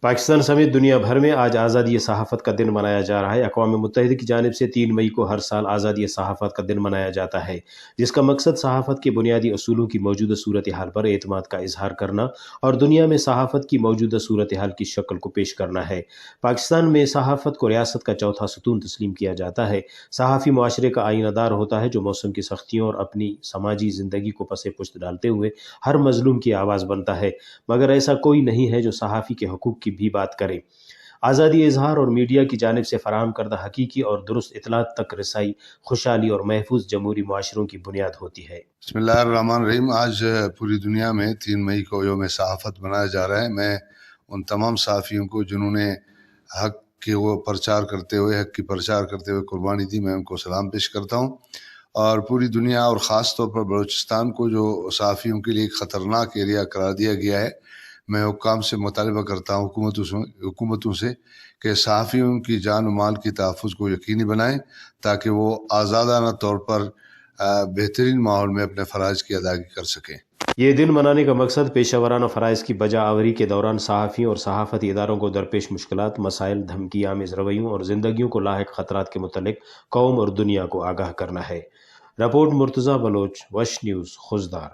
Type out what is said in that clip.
پاکستان سمیت دنیا بھر میں آج آزادی صحافت کا دن منایا جا رہا ہے۔ اقوام متحدہ کی جانب سے 3 مئی کو ہر سال آزادی صحافت کا دن منایا جاتا ہے، جس کا مقصد صحافت کے بنیادی اصولوں کی موجودہ صورتحال پر اعتماد کا اظہار کرنا اور دنیا میں صحافت کی موجودہ صورتحال کی شکل کو پیش کرنا ہے۔ پاکستان میں صحافت کو ریاست کا چوتھا ستون تسلیم کیا جاتا ہے۔ صحافی معاشرے کا آئینہ دار ہوتا ہے جو موسم کی سختیوں اور اپنی سماجی زندگی کو پس پشت ڈالتے ہوئے ہر مظلوم کی آواز بنتا ہے، مگر ایسا کوئی نہیں ہے جو صحافی کے حقوق کی بھی بات کرے۔ آزادی اظہار اور میڈیا کی جانب سے فراہم کردہ حقیقی اور درست اطلاعات تک رسائی خوشحالی اور محفوظ جمہوری معاشروں کی بنیاد ہوتی ہے۔ بسم اللہ الرحمن الرحیم۔ آج پوری دنیا میں 3 مئی کو یوم صحافت منایا جا رہا ہے۔ میں ان تمام صحافیوں کو جنہوں نے حق کی پرچار کرتے ہوئے قربانی دی، میں ان کو سلام پیش کرتا ہوں۔ اور پوری دنیا اور خاص طور پر بلوچستان کو جو صحافیوں کے لیے ایک خطرناک ایریا قرار دیا گیا ہے، میں حکام سے مطالبہ کرتا ہوں، حکومتوں سے کہ صحافیوں کی جان و مال کی تحفظ کو یقینی بنائیں تاکہ وہ آزادانہ طور پر بہترین ماحول میں اپنے فرائض کی ادائیگی کر سکیں۔ یہ دن منانے کا مقصد پیشہ ورانہ فرائض کی بجا آوری کے دوران صحافیوں اور صحافتی اداروں کو درپیش مشکلات، مسائل، دھمکی آمیز رویوں اور زندگیوں کو لاحق خطرات کے متعلق قوم اور دنیا کو آگاہ کرنا ہے۔ رپورٹ مرتضیٰ بلوچ، وش نیوز، خوزدار۔